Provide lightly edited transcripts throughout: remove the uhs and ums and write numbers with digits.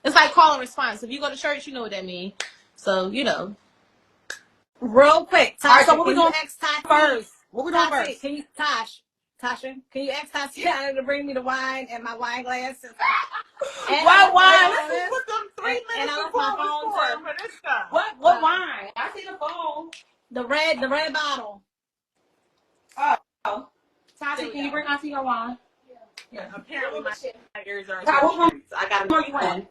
It's like call and response. If you go to church, you know what that means. So, you know. Real quick, Tasha, all right, so what we doing first? What we doing first? Can you, Tasha, can you ask Tatiana to bring me the wine and my wine glasses? What wine? Let's put them 3 minutes and I left before my phone for this stuff. What wine? I see the phone. The red bottle. Oh. Tasha, can you bring out to your wine? Yeah, apparently my ears are. I got to you in.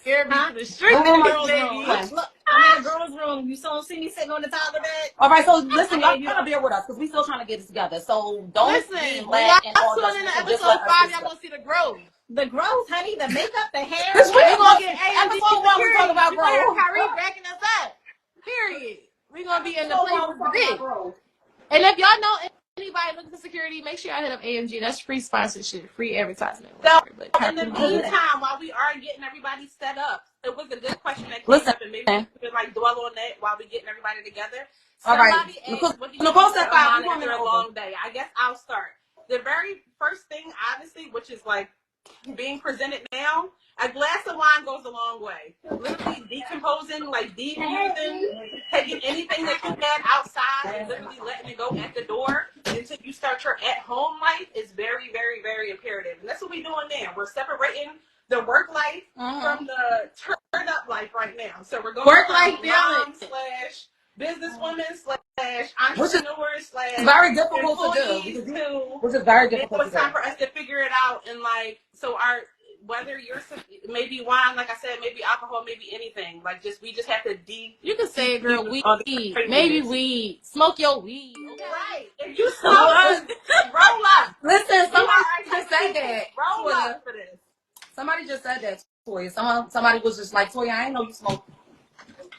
Here, Huh? the street I'm in the baby. girls' room. Look, I'm in the girls' room. You don't see me sitting on the toddler bed? All right, so listen, y'all gotta bear with us because we still trying to get this together. So don't Listen, be when led y'all and all tune in judgment. to Just episode let us 5, do y'all stuff. gonna see the growth. The growth, honey, the makeup, the hair. This We gonna get episode AMG 1 we talk about We gonna have growth. Kyrie backing us up. Period. We gonna be in the Episode place 1 we with the talk big. about growth. And if y'all know anybody looking for security, make sure y'all hit up AMG. That's free sponsorship, free advertisement. So, But in the meantime, while we are getting everybody set up, it was a good question that came Listen. up, and maybe we could like dwell on that while we getting everybody together. All right. Somebody asked, what do you do Nicole said 5. We after a long day? I guess I'll start. The very first thing, obviously, which is like being presented now, a glass of wine goes a long way. Literally decomposing, like defusing, taking anything that you had outside and literally letting it go at the door until you start your at-home life is very, very, very imperative. And that's what we're doing now. We're separating the work life from the turn-up life right now. So we're going work-life balance / businesswoman / entrepreneur / very difficult to do. Which is very difficult to do. It's time for us to figure it out and like so our whether you're maybe wine, like I said, maybe alcohol, maybe anything. Like we just have to You can say, girl, weed, maybe weed. Smoke your weed. Okay. Right. If you smoke, roll up. Listen, somebody just said that. Roll up for this. Somebody just said that, Toya. Somebody was just like, Toya, I didn't know you smoke.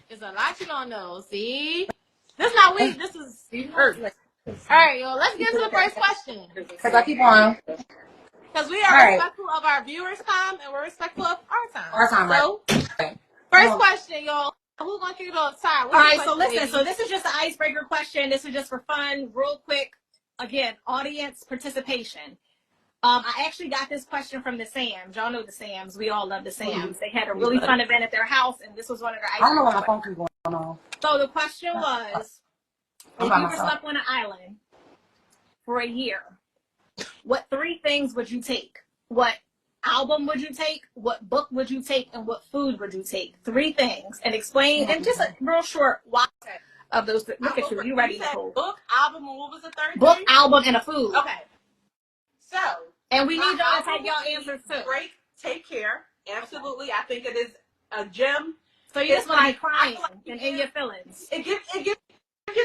It's a lot you don't know. See? This is not weed. This is earth. All right, yo, let's get to the first question. Because I keep on. Because we are respectful of our viewers' time and we're respectful of our time. Our time, so, right. First question, y'all. Who's going to kick it off? Ty, all right, so listen. So this is just an icebreaker question. This is just for fun, real quick. Again, audience participation. I actually got this question from the Sams. Y'all know the Sams. We all love the Sams. They had a really fun event at their house, and this was one of their icebreaker I don't know what my phone keeps going on. So the question was, if you were stuck on an island for a year, what 3 things would you take? What album would you take? What book would you take? And what food would you take? 3 things. And explain, and just a real short why of those. Look at you. You ready, Nicole? Book, album, and what was the third book, thing? album, and a food. Okay. So. And we need y'all to type y'all answers too. Great. Take care. Absolutely. I think it is a gem. So you just want to be crying and in your feelings. It gives you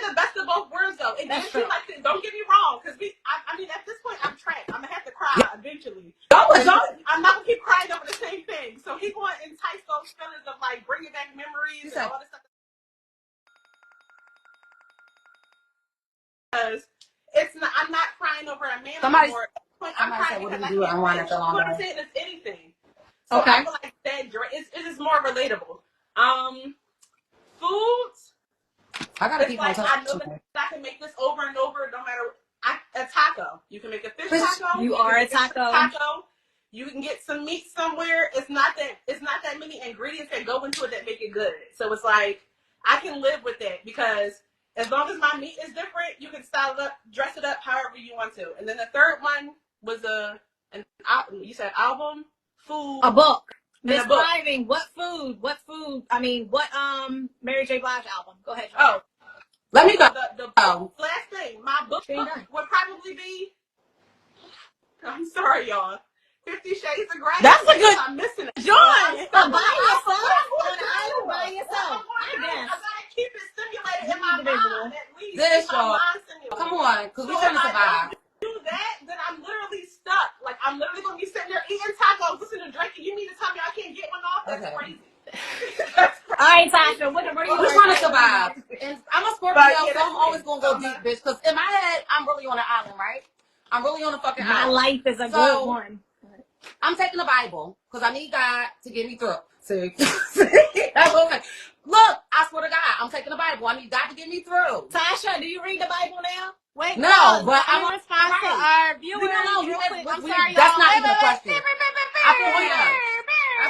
the best of both worlds, though. It gives you like this. Don't get me wrong, because I mean, at this point, I'm trapped. I'm gonna have to cry eventually. I'm not gonna keep crying over the same thing. So he going to entice those feelings of like bringing back memories and all this stuff. Because it's not. I'm not crying over a man anymore. I'm crying because I can't say it as anything. So I feel like that it is more relatable. Foods. I gotta keep like I know that I can make this over and over, no matter. A taco. You can make a fish taco. You are a taco. You can get some meat somewhere. It's not that many ingredients that go into it that make it good. So it's like I can live with that because as long as my meat is different, you can style it up, dress it up however you want to. And then the third one was you said album, food, a book. Describing what food, I mean, what Mary J. Blige album. Go ahead, John. Oh. Let me go. The last thing, my book would probably be, I'm sorry, y'all, 50 Shades of Grey. That's a good, I'm missing it. John, by yourself? On an island by yourself. I guess. I gotta keep it stimulated in my mind at least. This, y'all. Come on, because we're trying to survive. Do that, then I'm literally stuck. Like, I'm literally going to be sitting there eating tacos, listening to Drake, and you mean to tell me I can't get one off? That's crazy. All right, Tasha, what are you We're trying to survive. And I'm a Scorpio, so I'm always going to go deep, bitch. Because in my head, I'm really on an island, right? I'm really on a fucking island. My life is a good one. I'm taking the Bible because I need God to get me through. See? That's what I'm saying. Look, I swear to God, I'm taking the Bible. I need God to get me through. Tasha, do you read the Bible now? Wait, no, but I'm a response to our viewers. No, I'm sorry, that's y'all. not even a question. I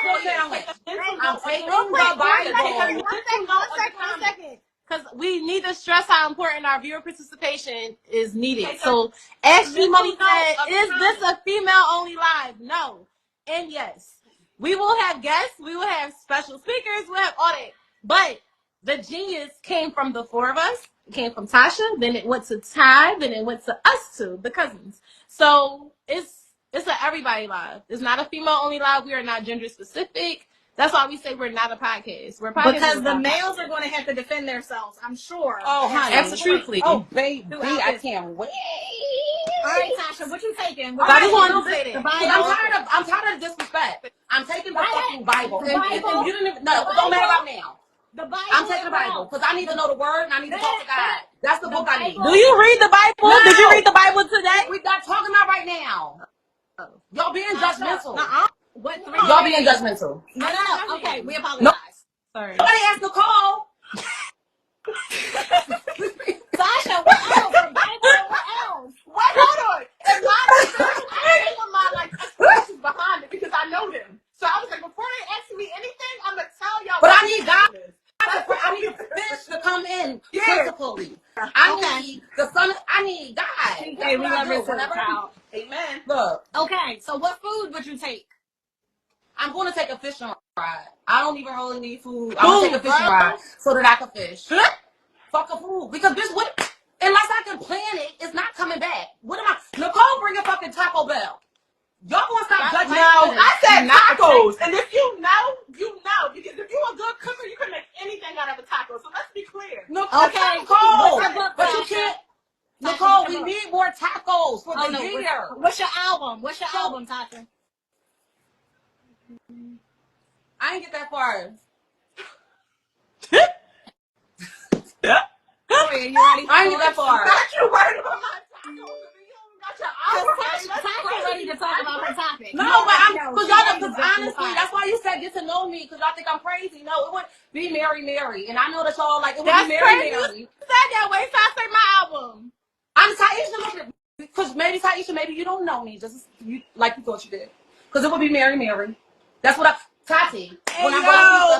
feel down. In I'm taking Real quick, the Bible. one second. Because we need to stress how important our viewer participation is needed. So, as she said, is this a female-only live? No. And yes. We will have guests. We will have special speakers. We'll have all that. But the genius came from the four of us. It came from Tasha. Then it went to Ty. Then it went to us two, the cousins. So, it's an everybody live. It's not a female-only live. We are not gender-specific. That's why we say we're not a podcast. We're a podcast because the males are going to have to defend themselves, I'm sure. Oh, honey. Absolutely. Oh, baby. I can't wait. All right, Tasha, what you taking? I just want to say that. I'm tired of disrespect. I'm taking the fucking Bible. And you didn't even, no, it don't matter about now. The Bible. I'm taking the Bible because I need to know the word and I need to talk to God. That's the book I need. Do you read the Bible? No. Did you read the Bible today? We got talking about right now. Y'all being judgmental. What three? Y'all being judgmental. No. Okay, we apologize. No. Sorry. Somebody asked Nicole. Sasha, what else? The Bible, what else? Wait, hold on. If I put my like explanations behind it because I know them. So I was like, before they ask me anything, I'm gonna tell y'all. But I need God. I need a fish to come in principally. I need the son. I need God. Hey, we love you, child. Amen. Look. Okay, so what food would you take? I'm going to take a fishing rod. I don't even really need food. I'm going to take a fishing rod so that I can fish. Fuck a food. Because, bitch, what? Unless I can plan it, it's not coming back. What am I? Nicole, bring a fucking Taco Bell. Y'all going to stop judging me? No, I said tacos. And if you know, you know. Because if you're a good cooker, you can make anything out of a taco. So let's be clear. Okay. Nicole, but you can't. Nicole, we need more tacos for the year. What's your album? What's your album, Tasha? I ain't get that far. Are you ready? I ain't get that far. Not you worried about my tacos. You got your album ready. Tasha's ready to talk about her topic. No, but because honestly, that's why you said get to know me, because y'all think I'm crazy. No, it would be Mary, and I know that y'all like it would be Mary. You said that way, so I say my album. I'm Taisha, because maybe Taisha, maybe you don't know me, just you like you thought you did, because it would be Mary. That's what Tati. Hey, yo,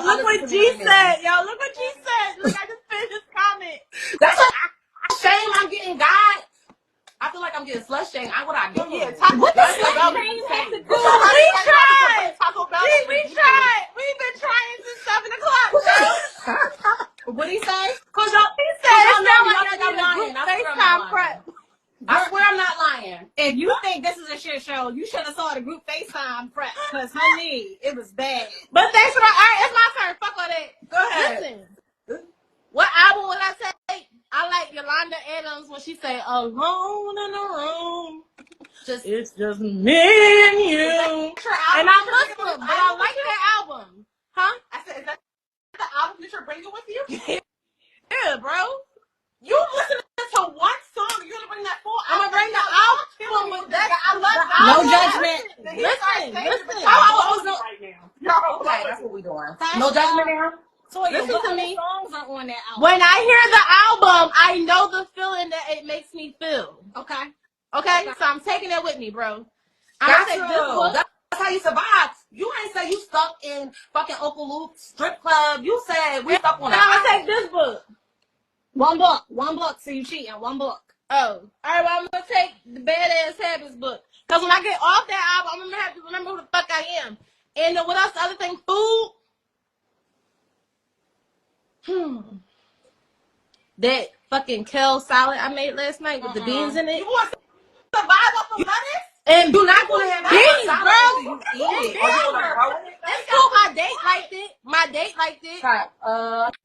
look what G said. Yo, look what G said. Look, I just finished this comment. That's a shame I'm getting God. I feel like I'm getting slut shamed. What I do? Yeah, what the fuck? We tried. We've been trying since 7 o'clock, bro. What'd he say? Cause y'all, He said it sound y'all like think I I'm need a lying. group I swear I'm FaceTime not prep. lying. I swear I'm not lying. If you think this is a shit show, you should have saw the group FaceTime prep. Because, honey, it was bad. But thanks for the. All right, it's my turn. Fuck all that. Go ahead. Listen. What album would I say? I like Yolanda Adams when she say "Alone in the Room." It's just me and you. And I'm Muslim, but I like that album. Huh? I said, is that the album that you're bringing with you? Yeah, bro. You listening to one song, you're gonna bring that full I'm album. gonna bring the album with that. I love the No album. judgment. Listen. I was right now. Okay, that's what we doing. No judgment now. Toya, Listen what to other me. songs are on that album? When I hear the album, I know the feeling that it makes me feel. Okay? So I'm taking it with me, bro. I'm taking this book. That's how you survive. You ain't say you stuck in fucking Uncle Luke's strip club. You said we stuck on I'm that. gonna take this book. One book, so you cheating. One book. Oh. All right, well, I'm gonna take the Badass Habits book. Because when I get off that album, I'm gonna have to remember who the fuck I am. And what else? The other thing, food. That fucking kale salad I made last night with the beans in it. You want to survive off of lettuce? And You're not gonna have beans, salad bro. until you eat it. Or you gonna grow it? It's cool. My date liked it.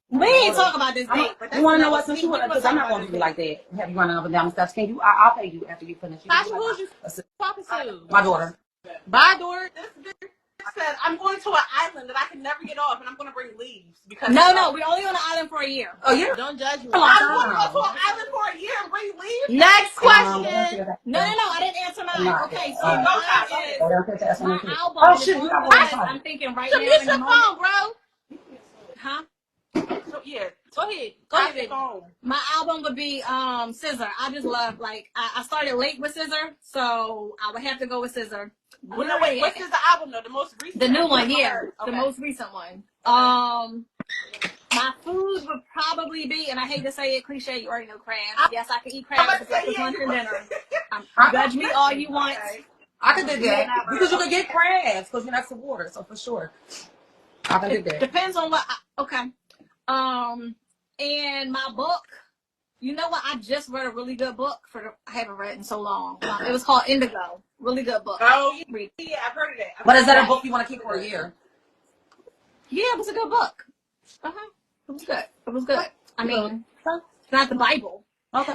We ain't talk about this date. You want to know what? Since you, because I'm not gonna do you like that. Have you running up and down the steps? Can you? I'll pay you after you finish. Tasha, who's you talking to? My daughter. Bye, daughter. This bitch said, I'm going to an island that I can never get off, and I'm going to bring leaves. Because No, we're only on the island for a year. Oh yeah. Don't judge me. I'm going to go to an island for a year and bring leaves. Next question. No, I didn't answer mine. No. Okay, so No. my album Oh is shit! on You the got list. one. I'm thinking right So now mute in your the moment. phone, bro. Huh? Yeah. Go ahead. Go ahead, baby. My album would be Scissor. I just love, like, I started late with Scissor, so I would have to go with Scissor. Well, no, wait, what's the album though? The most recent? The new one, yeah. Okay. The most recent one. Okay. My food would probably be, and I hate to say it, cliche, you already know crabs. Yes, I can eat crabs for breakfast, lunch, and dinner. Judge me all you want. Okay. I can do that because you can get crabs because you're next to water, so for sure. I can do that. Depends on what. Okay. And my book. You know what? I just read a really good book I haven't read in so long. It was called Indigo. Really good book. Oh yeah, I've heard of that. But is that a book you want to keep for a year? Yeah, it was a good book. It was good. It was good. I mean, it's not the Bible. Okay.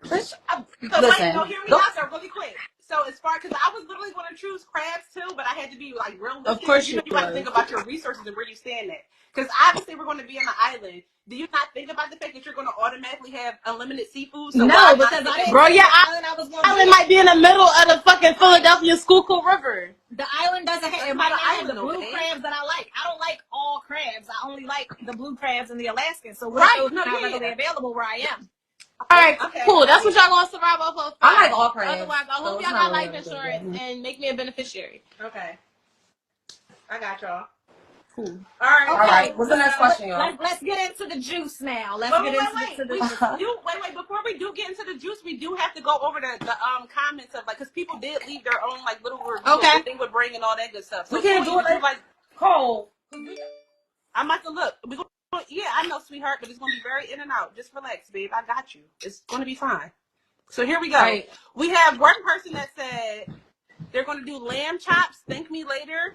Listen, no, hear me out there really quick. So as far, because I was literally going to choose crabs too, but I had to be like realistic. Of course you got to think about your resources and where you stand at. Because obviously we're going to be on the island. Do you not think about the fact that you're going to automatically have unlimited seafood? So no, because I didn't. Bro, yeah, island might be in the middle of the fucking Philadelphia Schuylkill River. The island doesn't have. It might not have the blue okay? crabs that I like. I don't like all crabs. I only like the blue crabs and the Alaskan. So those not readily available where I am. All right, cool. That's what y'all gonna survive off of. I like all crabs. Otherwise, I hope y'all got life insurance and make me a beneficiary. Okay. I got y'all. Cool. All right. All right. What's the next question, y'all? Let's get into the juice now. Let's Wait, get into the juice. Wait. Before we do get into the juice, we do have to go over the comments of like, because people did leave their own like little review of what they would bring and all that good stuff. So we can't do it like cold. I'm about to look. Yeah, I know, sweetheart, but it's going to be very in and out. Just relax, babe. I got you. It's going to be fine. So here we go. Right. We have one person that said they're going to do lamb chops, thank me later,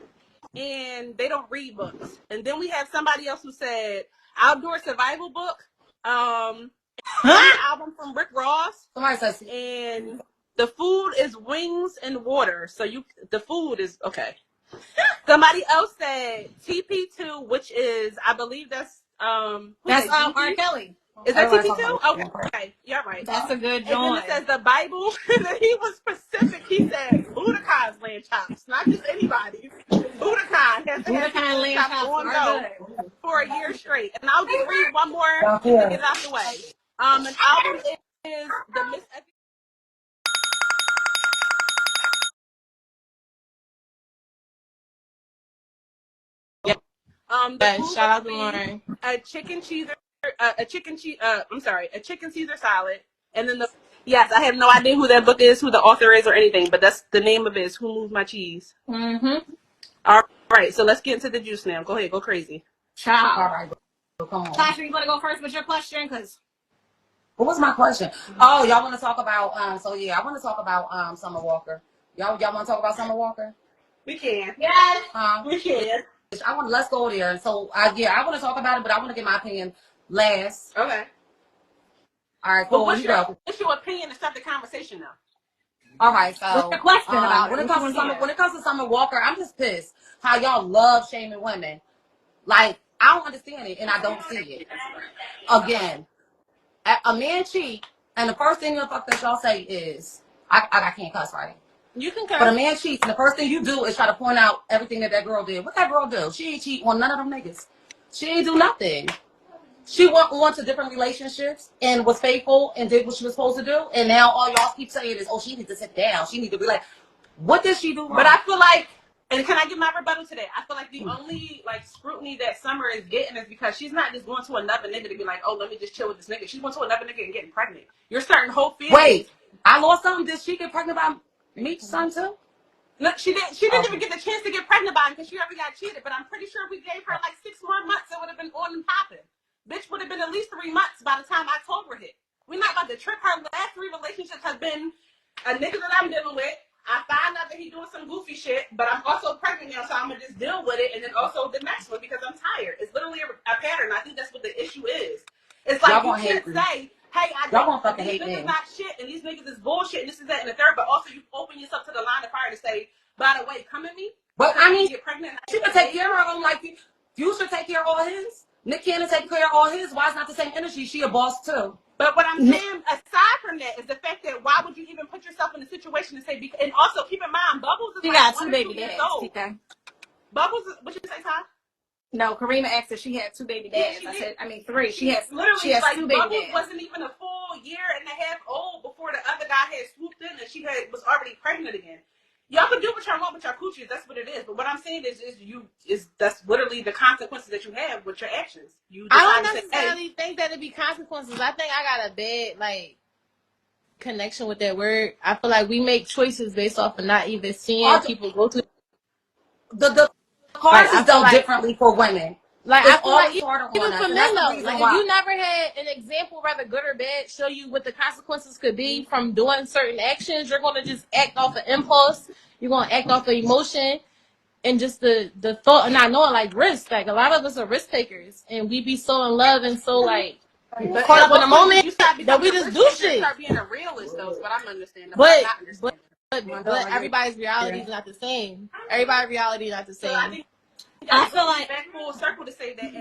and they don't read books. And then we have somebody else who said outdoor survival book, an album from Rick Ross. Somebody says, and the food is wings and water. So the food is, okay. Somebody else said TP2, which is, I believe that's R. Kelly. Is that TP2? Okay, you're right. That's a good joint. And then it says the Bible, and then he was specific. He said Budokan's lamb chops, not just anybody's. Budokan has to have lamb chops on go for a year straight. And I'll just read one more to get it out the way. An album is the Miss. Shout out to Lauren. A chicken Caesar salad, and then yes, I have no idea who that book is, who the author is, or anything, but that's the name of it. Is Who Moved My Cheese? Mm-hmm. All right, so let's get into the juice now. Go ahead, go crazy. Ciao. all right, come on. Tasha, you want to go first with your question? Cause what was my question? Oh, y'all want to talk about so yeah, I want to talk about Summer Walker. Y'all want to talk about Summer Walker? We can. yes, we can. Let's go there. So I want to talk about it, but I want to get my opinion last. Okay. All right, cool. Well, what's your opinion to start the conversation now? All right, so what's the question about when it comes to Summer Walker, I'm just pissed how y'all love shaming women. Like, I don't understand it, and I don't see it. Again, a man cheat, and the first thing that y'all say is, I can't cuss, right? You can cuss. But a man cheats, and the first thing you do is try to point out everything that girl did. What that girl do? She ain't cheat on none of them niggas. She ain't do nothing. She went on to different relationships and was faithful and did what she was supposed to do. And now all y'all keep saying is, oh, she needs to sit down. She needs to be like, what did she do wrong? But I feel like, and can I give my rebuttal to that? I feel like the only like scrutiny that Summer is getting is because she's not just going to another nigga to be like, oh, let me just chill with this nigga. She's going to another nigga and getting pregnant. You're starting whole feelings. Wait, I lost something. Did she get pregnant by Meech's son too? No, she didn't even get the chance to get pregnant by him because she already got cheated. But I'm pretty sure if we gave her like 6 more months, it would have been on and popping. Bitch would have been at least 3 months by the time October hit. We're not about to trip. Her last 3 relationships have been a nigga that I'm dealing with. I find out that he's doing some goofy shit, but I'm also pregnant now, so I'm gonna just deal with it. And then also the next one because I'm tired. It's literally a pattern. I think that's what the issue is. It's like you can't say, hey, I don't fucking hate these niggas not shit and these niggas is bullshit and this is that and the third, but also you open yourself to the line of fire to say, by the way, come at me. But I mean, get pregnant. She could take care of her own like you should take care of all his. Nick Cannon take care of all his. Why is not the same energy? She a boss too. But what I'm saying, aside from that, is the fact that why would you even put yourself in a situation to say? And also keep in mind, Bubbles is she like got 2 baby dads. Bubbles, what you say, Ty? No, Karima asked if she had 2 baby dads. Yeah, I said, I mean 3. She has like 2 baby Bubbles dads. wasn't even a full year and a half old before the other guy had swooped in and she was already pregnant again. Y'all can do what y'all want with your coochies. That's what it is. But what I'm saying is that's literally the consequences that you have with your actions. I don't necessarily think that it'd be consequences. I think I got a bad connection with that word. I feel like we make choices based off of not even seeing people go through. The cards is dealt differently for women. Like it's I feel like even for men though, like if you never had an example, whether good or bad, show you what the consequences could be from doing certain actions, you're gonna just act off of impulse. You're gonna act off of emotion and just the thought and not knowing like risk. Like a lot of us are risk takers, and we be so in love and so caught up in the moment that we just do shit. Start being a realist though, but I'm understanding. But everybody's reality is not the same. Everybody's reality is not the same. I feel like back full circle to say that.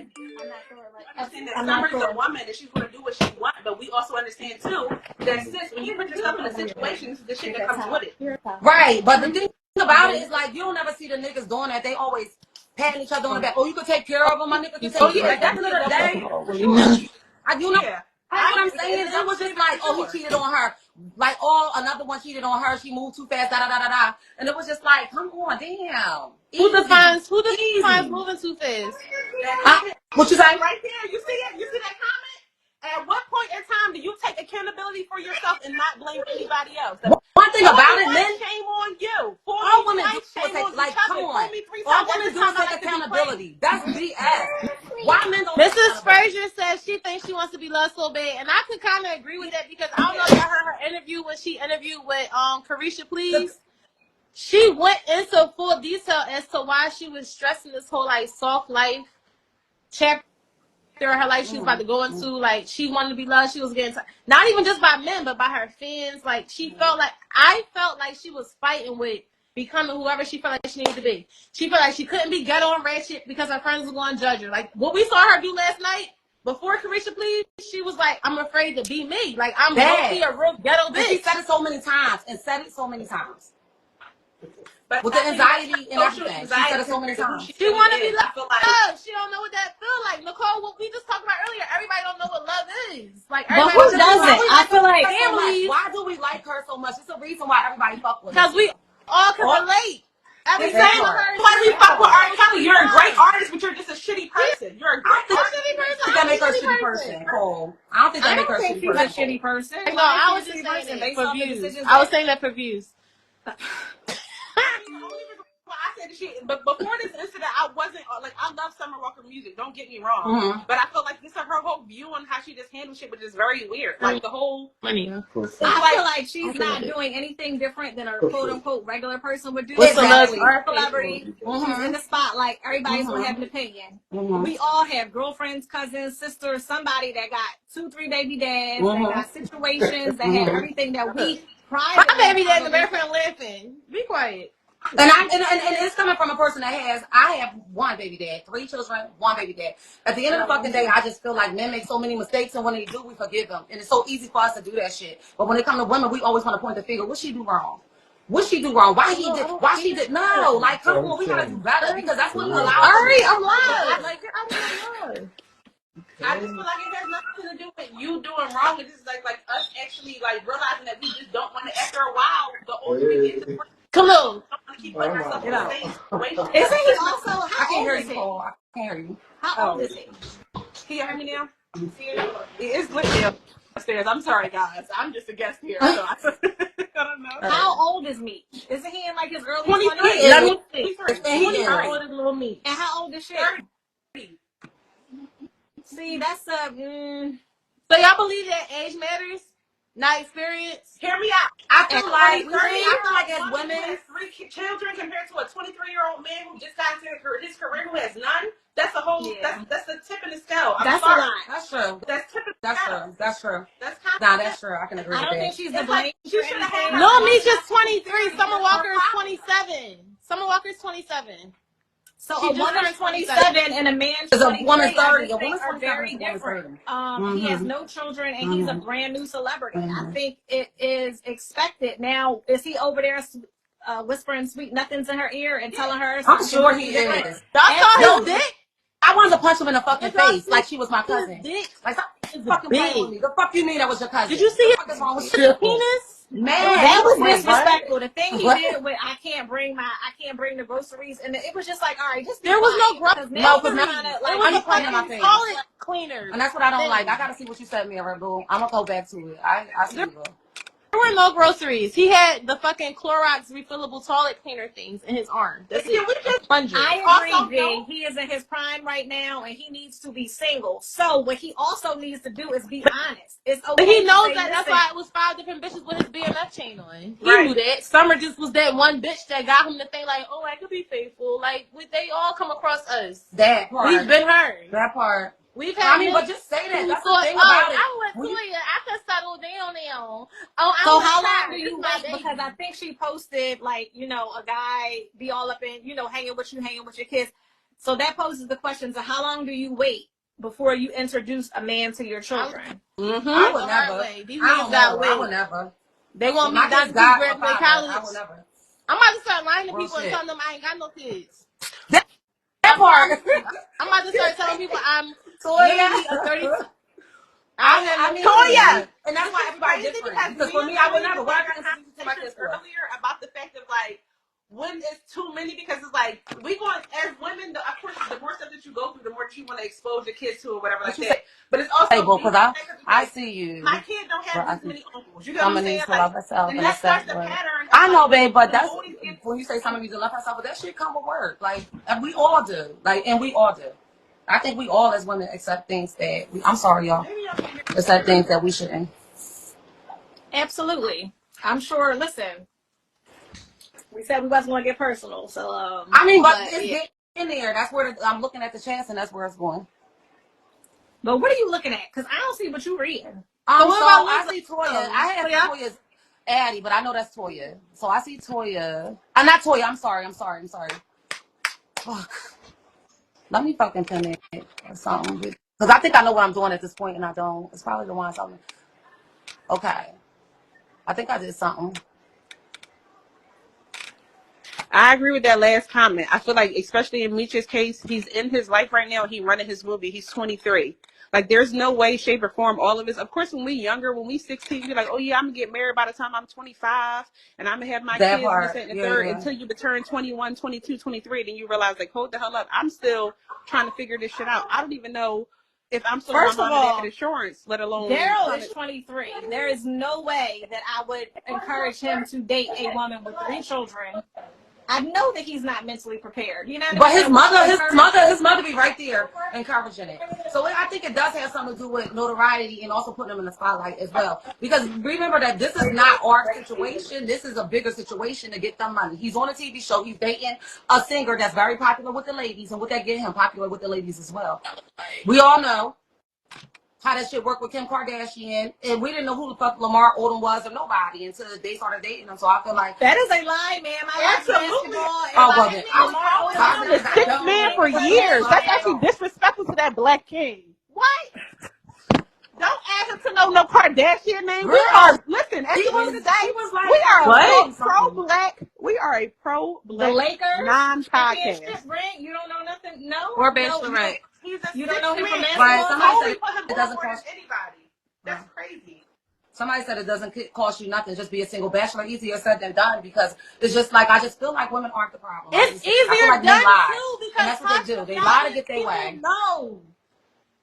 I'm not sure. Summer's a woman and she's gonna do what she wants, but we also understand too that sis, when you put yourself in a situation, this is the shit that comes with it. Right, but the thing about it is like you don't ever see the niggas doing that. They always patting each other on the back. Oh, you could take care of them, my nigga. Can take care of them. At the end of the day, that's what I'm saying. It was just like, oh, he cheated on her. Like, oh, another one cheated on her. She moved too fast. Da da da da da. And it was just like, come on, damn. Who defines moving too fast? What you say? Right there, you see it? You see that comment? At what point in time do you take accountability for yourself and not blame anybody else? One thing about it, men, shame on you. All women do is take, like, come on. All women do is take accountability. That's BS. Why men don't? Mrs. Frazier says she thinks she wants to be loved so bad, and I could kind of agree with that because I don't know if y'all heard her interview when she interviewed with Carisha Please. She went into full detail as to why she was stressing this whole like soft life chapter in her life she was about to go into. Like she wanted to be loved. She was getting not even just by men, but by her fans. Like she felt like I felt like she was fighting with becoming whoever she felt like she needed to be. She felt like she couldn't be ghetto and ratchet because her friends were going to judge her. Like what we saw her do last night before Carisha Please, she was like, "I'm afraid to be me. Like I'm gonna be a real ghetto bitch." She said it so many times. But with the anxiety and everything, she said it so many times. She want to be loved. She don't know what that feel like. Nicole, what we just talked about earlier, everybody don't know what love is. Like, but who doesn't? I feel like families. Why do we like her so much? It's a reason why everybody fuck with her. Because we all can relate. Every same why we fuck with R. Kelly. You're a great artist, but you're just a shitty person. You're a great shitty person. That make her a shitty person, Cole. I don't think that make her a shitty person. No, I was just saying that for views. I was saying that for views. I said shit, but before this incident, I wasn't like I love Summer Walker music. Don't get me wrong, but I feel like this is her whole view on how she just handles shit, which is very weird. Like the whole money. I feel like she's not doing anything different than a quote unquote regular person would do. Exactly. Celebrity, she's in the spotlight. Everybody's gonna have an opinion. We all have girlfriends, cousins, sisters, somebody that got 2-3 baby dads, that got situations, that have everything that we. My baby dad in the background laughing. Be quiet. And it's coming from a person that I have 1 baby dad, 3 children, 1 baby dad. At the end of the fucking day, I just feel like men make so many mistakes, and when they do, we forgive them. And it's so easy for us to do that shit. But when it comes to women, we always want to point the finger. What she do wrong? What she do wrong? Why he did? Why she did? No, like come on, we gotta do better because that's what we allow. Hurry, I'm live. Like I'm live. I just feel like it has nothing to do with you doing wrong. It's just like us actually like realizing that we just don't want to. After a while, the older we get, the come on. Keep putting ourselves in the same situation. Isn't he also? I can't hear you, Paul. I can't hear you. How old is he? Can you hear me now? It's lit upstairs. I'm sorry, guys. I'm just a guest here. So I don't know. How old is Meech? Isn't he in like his early 23? 23. And how old is she? 30. See, that's a. So y'all believe that age matters, not experience? Hear me out. I feel like as women has 3 children compared to a 23-year-old man who just got into his career who has none. That's a whole. Yeah. That's the tip in the scale. That's a lot. That's true. That's tip in the scale. That's true. That's that's true. I can agree with that. I don't think she's the blame. She should have had. No, Meech is 23. Summer Walker is 27. Summer Walker is 27. So a woman is 27 and a man is a woman's 30. A woman's are very different. He has no children and he's a brand new celebrity. I think it is expected. Now, is he over there whispering sweet nothings in her ear and telling her? I'm sure he is. Y'all saw his dick? wanted to punch him in the fucking If y'all face see like she was my his cousin. dick Like, stop is fucking playing with big. me. The fuck you mean that was your cousin? Did you see What his the fuck is wrong with you? penis? Man, That was wait, disrespectful. The thing he What? did with I can't bring the groceries, and it was just like, all right, just be There was no quiet, because No, now 'cause you're now- trying to It like was I'm a playing in my fucking face. toilet cleaner. And that's what I don't thing. like. I gotta see what you said to me, Red Bull. I'm gonna go back to it. I see you, bro. There were no groceries. He had the fucking Clorox refillable toilet cleaner things in his arm. That's Can it. we just plunger. I agree, Also, G. no. He is in his prime right now, and he needs to be single. So what he also needs to do is be honest. It's okay. But he to knows say, that. That's listen, why it was 5 different bitches with his BMF chain on. He Right. knew that. Summer just was that one bitch that got him to think like, oh, I could be faithful. Like they all come across us. That part. We've been hurt. That part. We've had. I mean, but just say that. who That's thought, the thing about it. I'm with When you- Toya. I could settle down now. Oh, I'm so with how her. long do This you my wait? baby. Because I think she posted like, a guy be all up in, hanging with your kids. So that poses the question: so how long do you wait before you introduce a man to your children? Mm-hmm. I would The hard never. way. These I niggas don't got know. wait. I would never. They want me My down kids to got graduate a father. college. I would never. I'm about to start lying to Real people and shit. telling them I ain't got no kids. That part. I'm about to start telling people I'm Toya. literally a 32. I mean, Toya. and that's why everybody's Crazy different. because Because for me, I would never. What I had can introduce to my kids for? earlier about the fact of like when it's too many, because it's like we going as women. Of course, the more stuff that you go through, the more that you want to expose your kids to or whatever like that. But it's also Because I see you. my kid don't have this many uncles. You know what Some I'm needs saying? to love herself, and and that that's starts that. the But pattern. I know, babe, but when that's all these kids- when you say some needs to love herself, but that shit come with work. Like we all do. And we all do. I think we all as women accept things that I'm sorry, y'all. Accept things that we shouldn't. Absolutely. I'm sure. Listen, we said we wasn't going to get personal, so I mean, but it's yeah. getting there. That's where I'm looking at the chance, and that's where it's going. But what are you looking at? Because I don't see what you're reading. what So about I Lizzo? see Toya. I have Toya? Toya's Addie, but I know that's Toya. So I see Toya. I'm not Toya. I'm sorry. Fuck. Let me fucking pin it or something. Because I think I know what I'm doing at this point, and I don't. It's probably the one something. Okay. I think I did something. I agree with that last comment. I feel like, especially in Meech's case, he's in his life right now. He running his movie. He's 23. Like, there's no way, shape, or form all of this. Of course, when we younger, when we 16, we're like, oh, yeah, I'm going to get married by the time I'm 25, and I'm going to have my That kids part. and this and the Yeah, third yeah. until you turn 21, 22, 23. Then you realize, like, hold the hell up. I'm still trying to figure this shit out. I don't even know if I'm still First on of all, that insurance, let alone. Daryl is 23. There is no way that I would encourage him to date a woman with 3 children. I know that he's not mentally prepared. You know what I But mean? his mother be right there encouraging it. So I think it does have something to do with notoriety and also putting him in the spotlight as well. Because remember that this is not our situation. This is a bigger situation to get them money. He's on a TV show. He's dating a singer that's very popular with the ladies, and with that get him popular with the ladies as well. We all know how that shit worked with Kim Kardashian, and we didn't know who the fuck Lamar Odom was or nobody until they started dating him. So I feel like That is a lie, ma'am. I watch Absolutely. basketball. Oh, well, then. I've been a 6 man for years. That's actually disrespectful to that black king. What? Don't add him to no Kardashian name. Girl, We are, listen, at the end of the day, he was like, we are What? a pro-black. We are a pro-black The Lakers non-podcast. championship ring. You don't know nothing? No. Or no, Bachelorette. He's a You don't know him from six-man. basketball? Right, somebody Totally said put him it doesn't more than cost. anybody. That's crazy. Somebody said it doesn't cost you nothing. Just be a single bachelor. Easier said than done, because it's just like I just feel like women aren't the problem. It's I feel easier like men done lie. too because And that's what they do. They lie to get their way. No.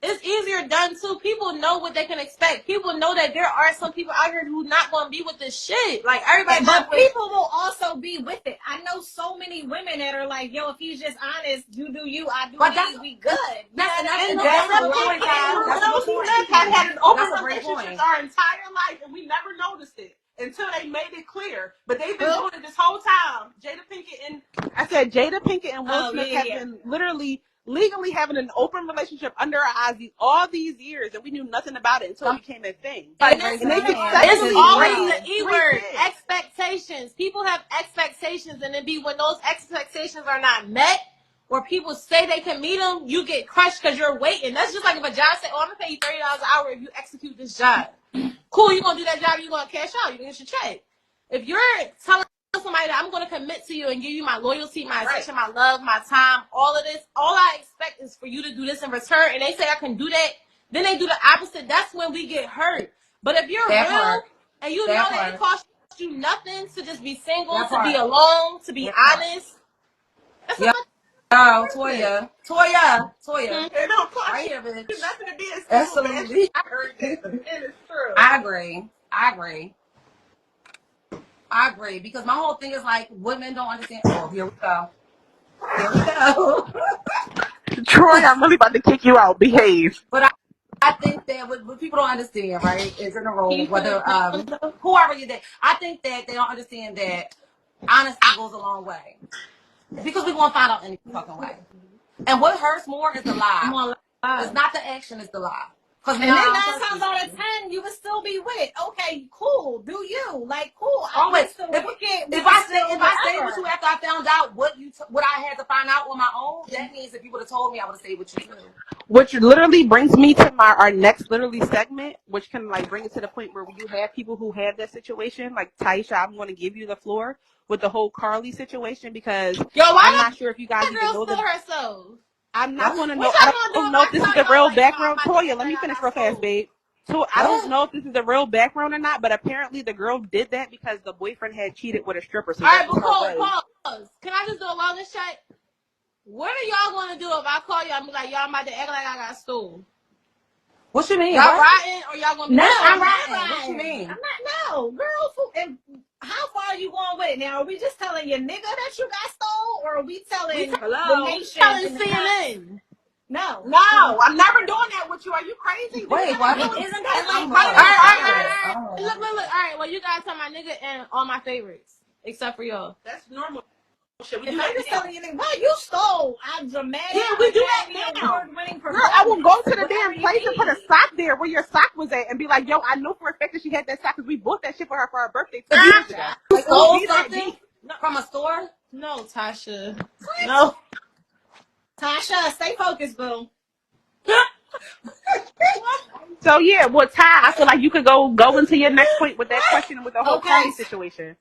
It's easier done too. People know what they can expect. People know that there are some people out here who not going to be with this shit. Like everybody, But people will also be with it. I know so many women that are like, yo, if he's just honest, you do you, I do me, we good. That's And a that's great point, Kyle. That's a those good who point. have had an open That's a great relationship point. our entire life, and we never noticed it until they made it clear. But they've been doing it this whole time. Jada Pinkett and I said Jada Pinkett and Will Smith have been literally legally having an open relationship under our eyes all these years, and we knew nothing about it until it became a thing. And And they they get successfully it's always raised the E 3 word. kids. Expectations. People have expectations, and it be when those expectations are not met, or people say they can meet them, you get crushed because you're waiting. That's just like if a job say, "Oh, I'm gonna pay you $30 an hour if you execute this job." Cool, you gonna do that job? You gonna cash out? You gonna get your check. If you're telling somebody that I'm going to commit to you and give you my loyalty, my attention, my love, my time, all of this, all I expect is for you to do this in return, and they say I can do that, then they do the opposite. That's when we get hurt. But if you're real and you know that it costs you nothing to just be single, to be alone, to be honest, that's Toya. It don't cost Right you here, bitch. nothing to be a single Absolutely. bitch. I heard that, but it is true. I agree because my whole thing is like women don't understand. Oh, here we go. Troy, I'm really about to kick you out. Behave. But I think that what people don't understand, right, is in a role, whether whoever you date, I think that they don't understand that honesty goes a long way. Because we're going to find out any fucking way. And what hurts more is the lie. It's not the action, it's the lie. And then 9 times out of 10, you would still be with it. Okay, cool. Do you like cool? Always. If I stayed with you after I found out what I had to find out on my own, that means if you would have told me, I would have stayed with you too. Which literally brings me to our next segment, which can like bring it to the point where you have people who have that situation. Like Taisha, I'm going to give you the floor with the whole Carly situation because I'm not sure if you guys even know herself. I'm not going to know. I don't know if this is the real background. Toya, let me finish real fast, babe. So I don't know if this is the real background or not, but apparently the girl did that because the boyfriend had cheated with a stripper. So all right, but pause. Can I just do a wellness check? What are y'all going to do if I call y'all and be like, y'all about to act like I got stole? What you mean? Y'all riding or y'all going to be I'm riding? What you mean? I'm not, no. Girl, and how far are you going with it now? Are we just telling your nigga that you got stole or are we telling the nation? Telling CNN. No, I'm never doing that with you. Are you crazy? Wait, what? Isn't that like all right. Look. All right, well, you guys tell my nigga and all my favorites, except for y'all. That's normal. If I'm just telling you, well, you stole. I'm dramatic. Yeah, we do that now. Girl, I will go to the damn place and put a sock there where your sock was at and be like, yo, I know for a fact that she had that sock because we bought that shit for her birthday 2 years ago. You stole something from a store? No, Tasha. No. Tasha, stay focused, boo. So yeah, well, Ty, I feel like you could go into your next point with that question with the whole Carly situation.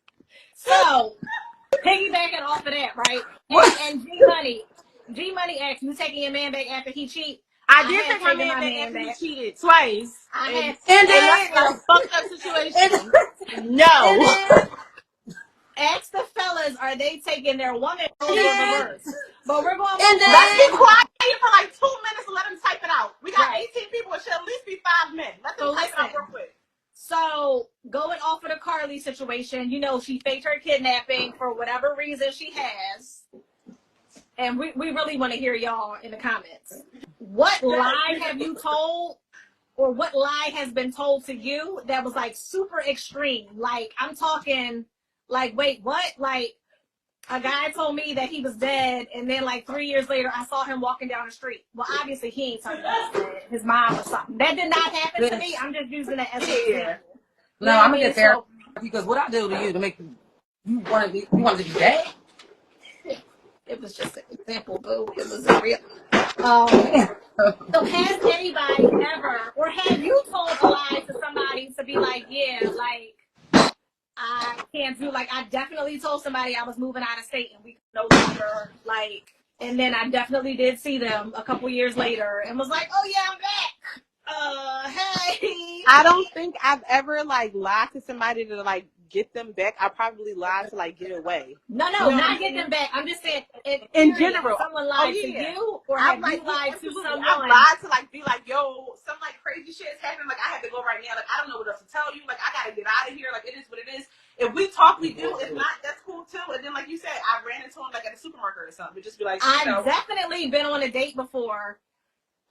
So, piggybacking off of that, right? And G Money asked, you taking your man back after he cheat? I did take my man back after he cheated twice. And that's a fucked up situation. No. Ask the fellas, are they taking their woman over reverse? But we're going to let's be quiet for like 2 minutes and let them type it out. We got 18 people. It should at least be 5 men. Let them type it out real quick. So going off of the Carly situation, you know, she faked her kidnapping for whatever reason she has. And we really want to hear y'all in the comments. What lie have you told or what lie has been told to you that was like super extreme? Like I'm talking like, wait, what? Like a guy told me that he was dead and then like 3 years later I saw him walking down the street. Well, obviously he ain't talking about his mom or something. That did not happen to me. I'm just using that as an example. No, I'm gonna get there because what I do to you to make you want to be dead. It was just an example, boo. It was a real. So has anybody ever, or have you told a lie to somebody to be like, yeah, like I can't do, like I definitely told somebody I was moving out of state and we could no longer, like, and then I definitely did see them a couple years later and was like, oh yeah, I'm back. Hey. I don't think I've ever like lied to somebody to like get them back. I probably lied to like get away. No, not get them back. I'm just saying in general. Someone lied to you, or have you lied to someone? I've lied to like be like, yo, some like crazy shit is happening. Like I have to go right now. Like I don't know what else to tell you. Like I gotta get out of here. Like it is what it is. If we talk, we do. If not, that's cool too. And then like you said, I ran into him like at a supermarket or something. But just be like, I've definitely been on a date before.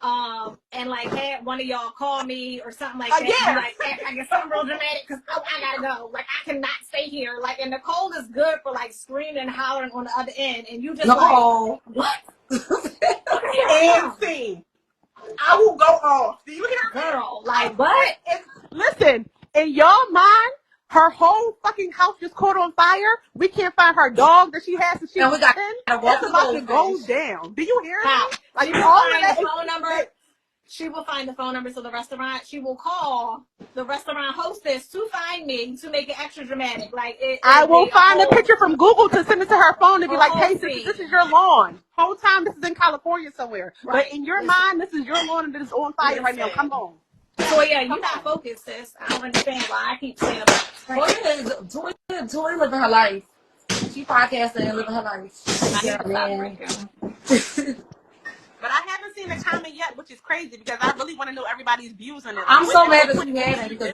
And like had one of y'all call me or something like that. Yeah. Like I guess something real dramatic because I gotta go. Like I cannot stay here. Like and Nicole is good for like screaming and hollering on the other end, and you just Nicole. Like what? And see, I will go off. Do you hear me? Girl, like what? Listen, in y'all mind, her whole fucking house just caught on fire. We can't find her dog that she has since she was 10. It's about to go down. Do you hear me? Like you call her phone number. she will find the phone numbers of the restaurant. She will call the restaurant hostess to find me to make it extra dramatic. Like I will find a picture from Google to send it to her phone and be like, hey, this is your lawn. Whole time this is in California somewhere. Right. But in your mind, this is your lawn and it is on fire right now. Come on. So yeah, you're not focused, sis. I don't understand why I keep saying about Toy living her life. She podcasting and living her life. Yeah, man. But I haven't seen a comment yet, which is crazy because I really want to know everybody's views on it. Like, I'm so mad that you haven't because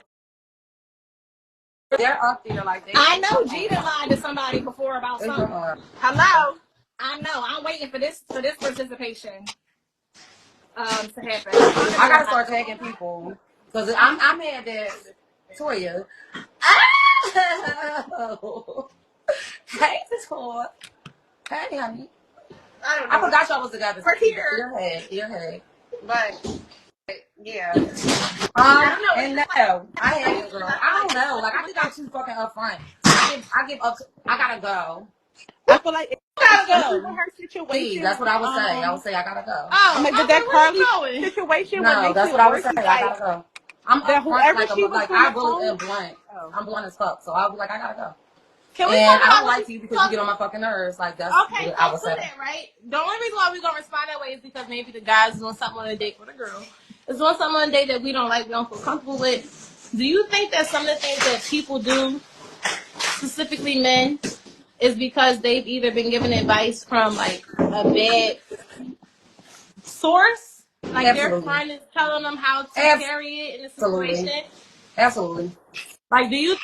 they're up there like they. I know Gina lied to somebody before about something. Hello. I know. I'm waiting for this participation to happen. I gotta start tagging people because I'm mad that Toya. Oh. Hey, Toya. Hey, honey. I don't know. I forgot y'all was together. We're here. Earhead. But yeah. I don't know. And no, I had it, girl. I don't know. Like I think I'm too fucking upfront. I give up. I gotta go. I feel like it's gotta go. Her situation. Please, that's what I would say. I would say I gotta go. Oh, but that Carly situation. No, that's what I would say. I gotta go. I'm that whoever she was like I really am blunt. I'm blunt as fuck. So I was like, I gotta go. Can we and I don't like you because you get on my fucking nerves. Like that's okay. what I would say. That, right? The only reason why we gonna respond that way is because maybe the guy's doing something on a date with a girl. Is doing something on a date that we don't like, we don't feel comfortable with. Do you think that some of the things that people do, specifically men, is because they've either been given advice from like a bad source, like Absolutely. their friend is telling them how to carry it in a situation? Absolutely. Like, do you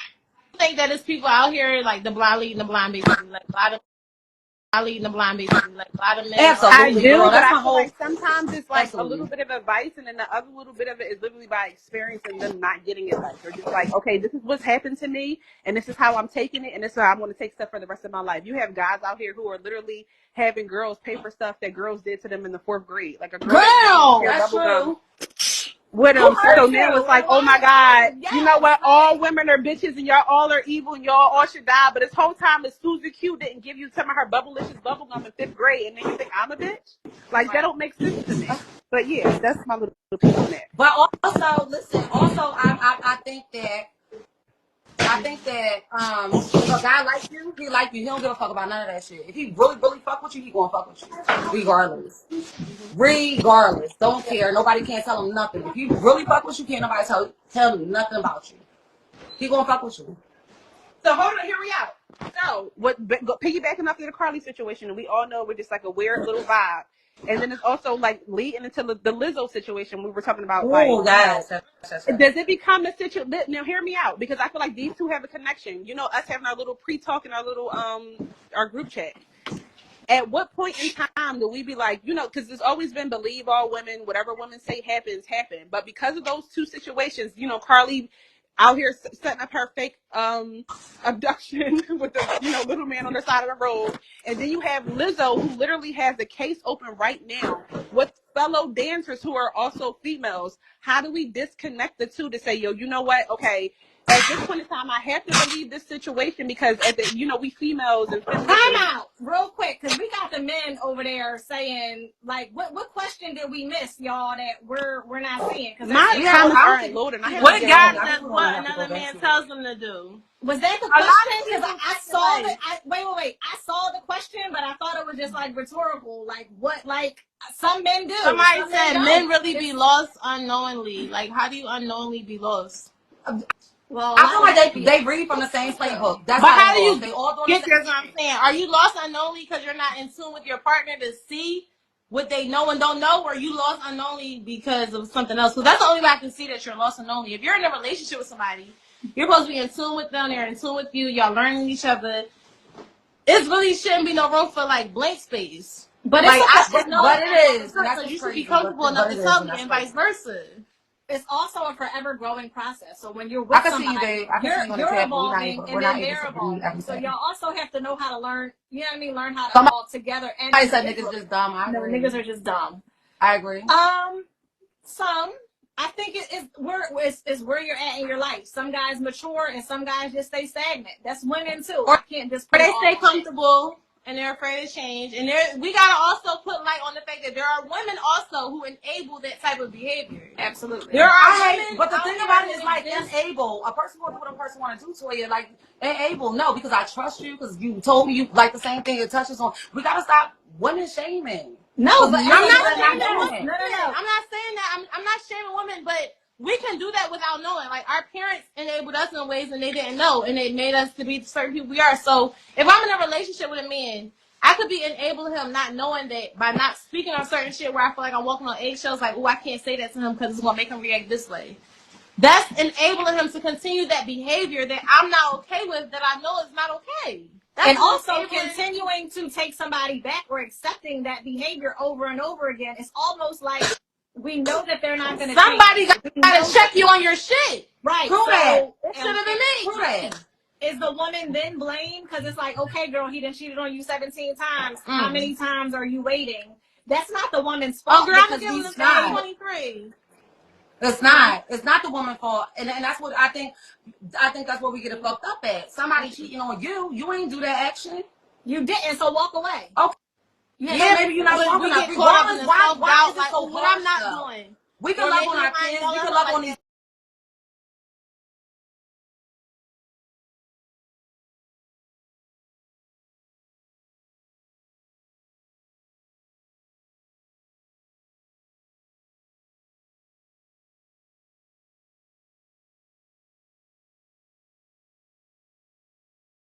think that it's people out here like the blind leading the blind, basically, like a lot of leading the blind, basically, like a lot of men? Absolutely. I do, girl, but I feel like sometimes it's like Absolutely. a little bit of advice, and then the other little bit of it is literally by experience and them not getting advice. Or just like, okay, this is what's happened to me, and this is how I'm taking it, and this is how I'm going to take stuff for the rest of my life. You have guys out here who are literally having girls pay for stuff that girls did to them in the 4th grade, like a girl. That's true. With them, so now it's like, oh my God, you know what? All women are bitches, and y'all all are evil, and y'all all should die. But this whole time, is Susie Q didn't give you some of her bubblicious bubblegum in 5th grade, and then you think I'm a bitch? Like that don't make sense to me. But yeah, that's my little piece on that. But also, listen. Also, I think that if a guy like you, he like you. He don't give a fuck about none of that shit. If he really fuck with you, he gonna fuck with you, regardless. Regardless, don't care. Nobody can't tell him nothing. If he really fuck with you, can't nobody tell him nothing about you. He gonna fuck with you. So hold on, hear me out. So piggybacking off of the Carly situation, and we all know we're just like a weird little vibe. And then it's also like leading into the Lizzo situation we were talking about. Oh, yes. Does it become a situation? Now, hear me out, because I feel like these two have a connection. You know, us having our little pre-talk and our little our group chat. At what point in time do we be like, you know, because there's always been believe all women, whatever women say happen. But because of those two situations, you know, Carly out here setting up her fake abduction with the, you know, little man on the side of the road. And then you have Lizzo, who literally has a case open right now with fellow dancers who are also females. How do we disconnect the two to say, yo, you know what? Okay, at this point in time, I have to believe this situation because, you know, we females and feminists. Time out real quick, because we got the men over there saying, like, what question did we miss, y'all, that we're not seeing? Because my comments aren't loading. What guy does what another man tells them to do? Was that the question? Because I saw wait. I saw the question, but I thought it was just like rhetorical. Like what? Like some men do. Somebody said men really be lost unknowingly. Like, how do you unknowingly be lost? Well, I feel like they read from the same playbook. That's but how do you they all get there? What I'm saying. Are you lost unknowingly because you're not in tune with your partner to see what they know and don't know, or are you lost unknowingly because of something else? Because that's the only way I can see that you're lost unknowingly. If you're in a relationship with somebody, you're supposed to be in tune with them. They're in tune with you. Y'all learning each other. It really shouldn't be no room for like blank space. But like, it is. So you should be comfortable enough to tell me, and vice versa. It's also a forever growing process. So when you're with somebody, you're evolving and then they're evolving. So y'all also have to know how to learn, you know what I mean? Learn how to evolve together. And I said niggas just dumb. No, niggas are just dumb. I agree. I think it's where you're at in your life. Some guys mature and some guys just stay stagnant. That's women too. Or I can't just or they stay comfortable. and they're afraid to change. And we gotta also put light on the fact that there are women also who enable that type of behavior. Absolutely. There are women, but the thing about it is like enable. A person will do what a person want to do to you. Like enable, no, because I trust you because you told me you like the same thing. It touches on. We gotta stop women shaming. No, but I'm not saying no. I'm not saying that. I'm not shaming women, but we can do that without knowing. Like our parents enabled us in ways and they didn't know, and they made us to be certain people we are. So if I'm in a relationship with a man, I could be enabling him not knowing that by not speaking on certain shit where I feel like I'm walking on eggshells. Like, oh, I can't say that to him because it's gonna make him react this way. That's enabling him to continue that behavior that I'm not okay with. That I know is not okay. That's and also continuing to take somebody back or accepting that behavior over and over again. It's almost like we know that they're not going to. Somebody got to check you on your shit. Right. Prove that. It should have been me. Prove that. Is the woman then blamed? Because it's like, okay, girl, he done cheated on you 17 times. How many times are you waiting? That's not the woman's fault. Oh, girl, I'm giving this guy 23. It's not. It's not the woman's fault, and that's what I think. I think that's what we get it fucked up at. Somebody cheating on you. You ain't do that action. You didn't, so walk away. Okay. Yeah, maybe you're not walking up. Why is it so what I'm not doing? We can love on our kids. We can love on these